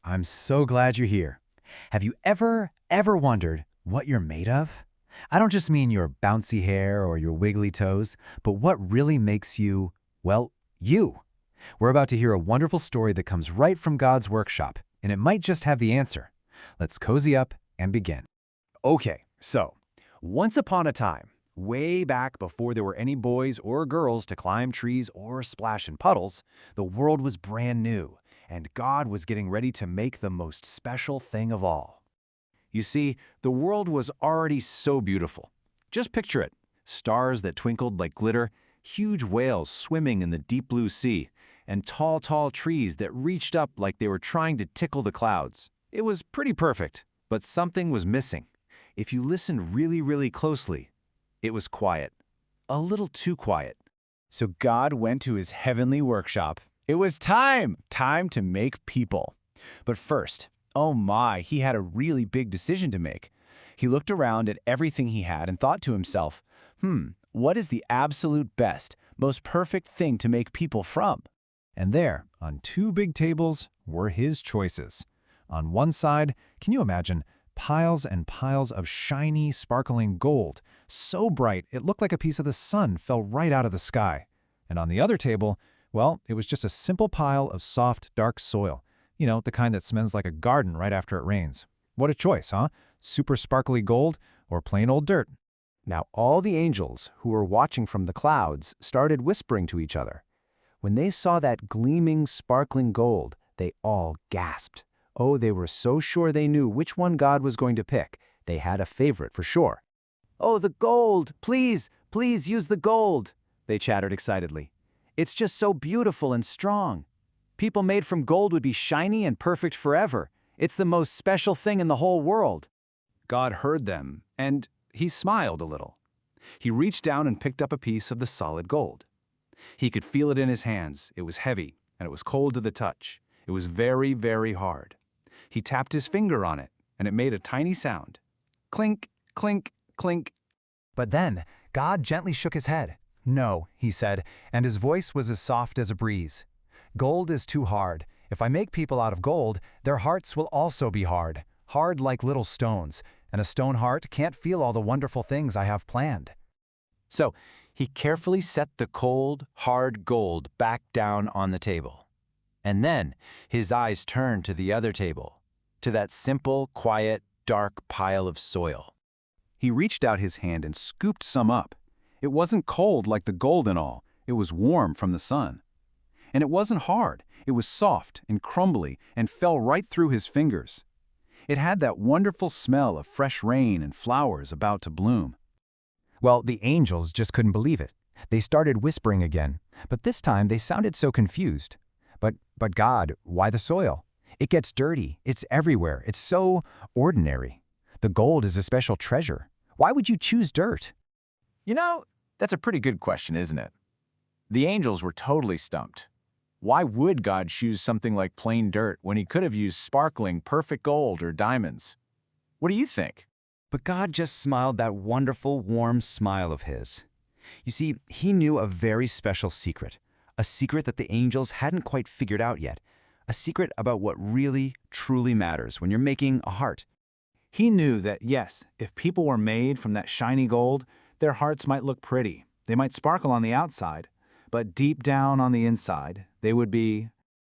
I'm so glad you're here. Have you ever wondered what you're made of? I don't just mean your bouncy hair or your wiggly toes, but what really makes you, well, you. We're about to hear a wonderful story that comes right from God's workshop, and it might just have the answer. Let's cozy up and begin. Okay, so, once upon a time, way back before there were any boys or girls to climb trees or splash in puddles, the world was brand new, and God was getting ready to make the most special thing of all. You see, the world was already so beautiful. Just picture it. Stars that twinkled like glitter, huge whales swimming in the deep blue sea, and tall trees that reached up like they were trying to tickle the clouds. It was pretty perfect, but something was missing. If you listened really closely, it was quiet. A little too quiet. So God went to his heavenly workshop. It was time to make people. But first, oh my, he had a really big decision to make. He looked around at everything he had and thought to himself, what is the absolute best, most perfect thing to make people from? And there, on two big tables, were his choices. On one side, can you imagine, piles and piles of shiny, sparkling gold, so bright it looked like a piece of the sun fell right out of the sky. And on the other table, well, it was just a simple pile of soft, dark soil. You know, the kind that smells like a garden right after it rains. What a choice, huh? Super sparkly gold or plain old dirt? Now all the angels who were watching from the clouds started whispering to each other. When they saw that gleaming, sparkling gold, they all gasped. Oh, they were so sure they knew which one God was going to pick. They had a favorite for sure. "Oh, the gold! Please use the gold!" they chattered excitedly. "It's just so beautiful and strong. People made from gold would be shiny and perfect forever. It's the most special thing in the whole world." God heard them, and he smiled a little. He reached down and picked up a piece of the solid gold. He could feel it in his hands. It was heavy, and it was cold to the touch. It was very hard. He tapped his finger on it, and it made a tiny sound. Clink, clink, clink. But then, God gently shook his head. "No," he said, and his voice was as soft as a breeze. "Gold is too hard. If I make people out of gold, their hearts will also be hard like little stones, and a stone heart can't feel all the wonderful things I have planned." So he carefully set the cold, hard gold back down on the table. And then his eyes turned to the other table, to that simple, quiet, dark pile of soil. He reached out his hand and scooped some up. It wasn't cold like the gold and all. It was warm from the sun. And it wasn't hard. It was soft and crumbly and fell right through his fingers. It had that wonderful smell of fresh rain and flowers about to bloom. Well, the angels just couldn't believe it. They started whispering again, but this time they sounded so confused. But God, why the soil? It gets dirty. It's everywhere. It's so ordinary. The gold is a special treasure. Why would you choose dirt? You know, that's a pretty good question, isn't it? The angels were totally stumped. Why would God choose something like plain dirt when he could have used sparkling, perfect gold or diamonds? What do you think? But God just smiled that wonderful, warm smile of his. You see, he knew a very special secret, a secret that the angels hadn't quite figured out yet, a secret about what really, truly matters when you're making a heart. He knew that, yes, if people were made from that shiny gold, their hearts might look pretty. They might sparkle on the outside, but deep down on the inside, they would be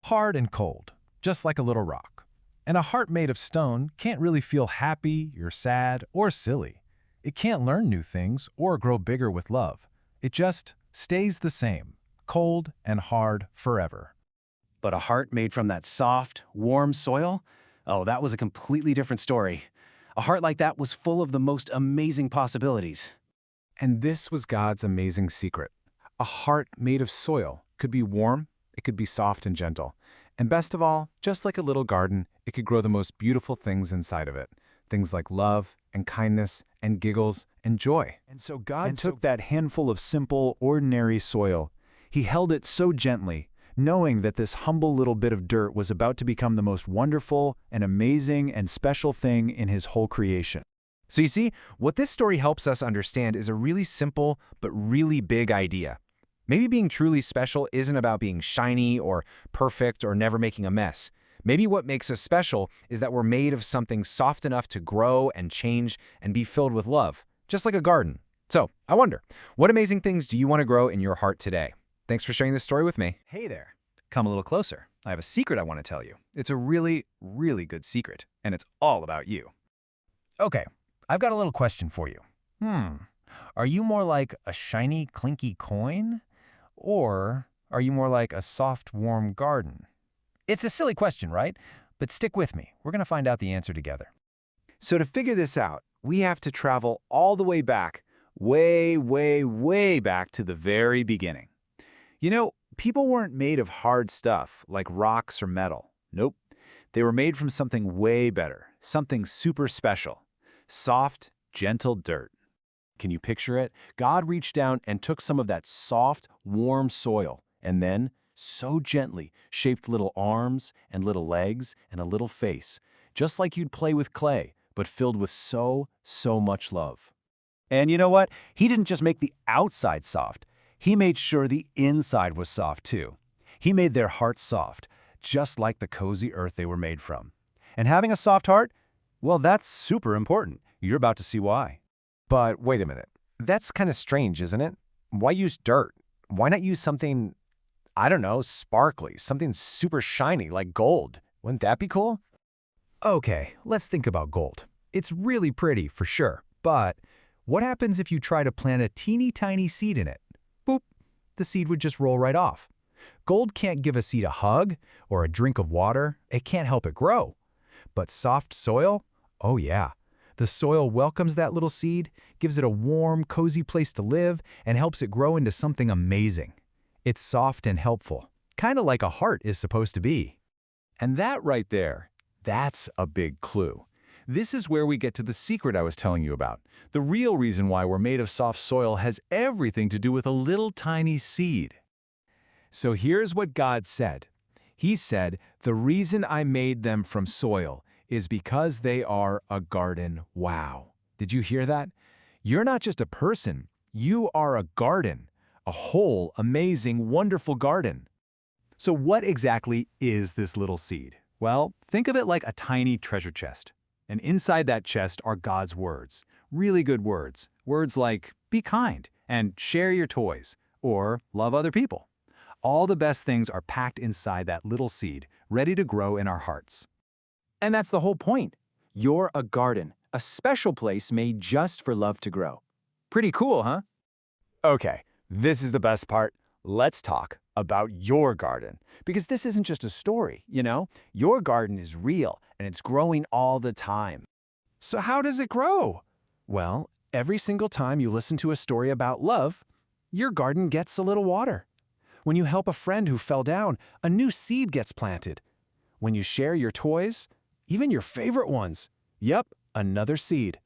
hard and cold, just like a little rock. And a heart made of stone can't really feel happy or sad or silly. It can't learn new things or grow bigger with love. It just stays the same, cold and hard forever. But a heart made from that soft, warm soil? Oh, that was a completely different story. A heart like that was full of the most amazing possibilities. And this was God's amazing secret. A heart made of soil could be warm, it could be soft and gentle. And best of all, just like a little garden, it could grow the most beautiful things inside of it. Things like love and kindness and giggles and joy. And so God took that handful of simple, ordinary soil. He held it so gently, knowing that this humble little bit of dirt was about to become the most wonderful and amazing and special thing in his whole creation. So you see, what this story helps us understand is a really simple but really big idea. Maybe being truly special isn't about being shiny or perfect or never making a mess. Maybe what makes us special is that we're made of something soft enough to grow and change and be filled with love, just like a garden. So, I wonder, what amazing things do you want to grow in your heart today? Thanks for sharing this story with me. Hey there. Come a little closer. I have a secret I want to tell you. It's a really, really good secret, and it's all about you. Okay, I've got a little question for you. Are you more like a shiny, clinky coin? Or are you more like a soft, warm garden? It's a silly question, right? But stick with me. We're going to find out the answer together. So to figure this out, we have to travel all the way back, way, way, way back to the very beginning. You know, people weren't made of hard stuff like rocks or metal. Nope. They were made from something way better, something super special. Soft, gentle dirt. Can you picture it? God reached down and took some of that soft, warm soil, and then, so gently, shaped little arms and little legs and a little face, just like you'd play with clay, but filled with so much love. And you know what? He didn't just make the outside soft. He made sure the inside was soft too. He made their hearts soft, just like the cozy earth they were made from. And having a soft heart, well, that's super important. You're about to see why. But wait a minute. That's kind of strange, isn't it? Why use dirt? Why not use something, I don't know, sparkly, something super shiny like gold? Wouldn't that be cool? Okay, let's think about gold. It's really pretty, for sure. But what happens if you try to plant a teeny tiny seed in it? Boop, the seed would just roll right off. Gold can't give a seed a hug or a drink of water. It can't help it grow. But soft soil? Oh yeah. The soil welcomes that little seed, gives it a warm, cozy place to live, and helps it grow into something amazing. It's soft and helpful, kind of like a heart is supposed to be. And that right there, that's a big clue. This is where we get to the secret I was telling you about. The real reason why we're made of soft soil has everything to do with a little tiny seed. So here's what God said. He said, "The reason I made them from soil is because they are a garden." Wow. Did you hear that? You're not just a person. You are a garden. A whole, amazing, wonderful garden. So what exactly is this little seed? Well, think of it like a tiny treasure chest. And inside that chest are God's words. Really good words. Words like, be kind and share your toys, or love other people. All the best things are packed inside that little seed, ready to grow in our hearts. And that's the whole point. You're a garden, a special place made just for love to grow. Pretty cool, huh? Okay, this is the best part. Let's talk about your garden. Because this isn't just a story, you know? Your garden is real, and it's growing all the time. So how does it grow? Well, every single time you listen to a story about love, your garden gets a little water. When you help a friend who fell down, a new seed gets planted. When you share your toys, even your favorite ones, yep, another seed.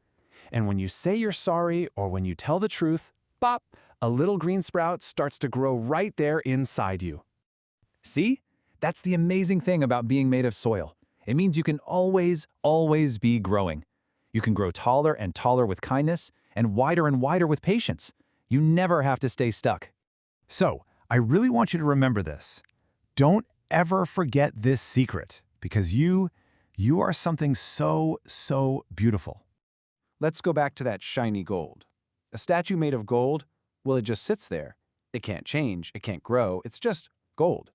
And when you say you're sorry or when you tell the truth, bop, a little green sprout starts to grow right there inside you. See? That's the amazing thing about being made of soil. It means you can always be growing. You can grow taller and taller with kindness and wider with patience. You never have to stay stuck. So, I really want you to remember this. Don't ever forget this secret, because you are something so beautiful. Let's go back to that shiny gold. A statue made of gold, well, it just sits there. It can't change, it can't grow, it's just gold.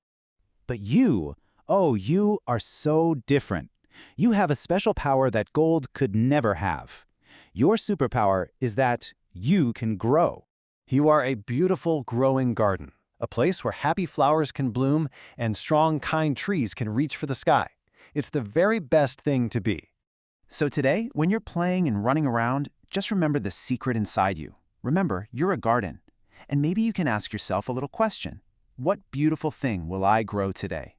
But you are so different. You have a special power that gold could never have. Your superpower is that you can grow. You are a beautiful growing garden, a place where happy flowers can bloom and strong, kind trees can reach for the sky. It's the very best thing to be. So today, when you're playing and running around, just remember the secret inside you. Remember, you're a garden. And maybe you can ask yourself a little question. What beautiful thing will I grow today?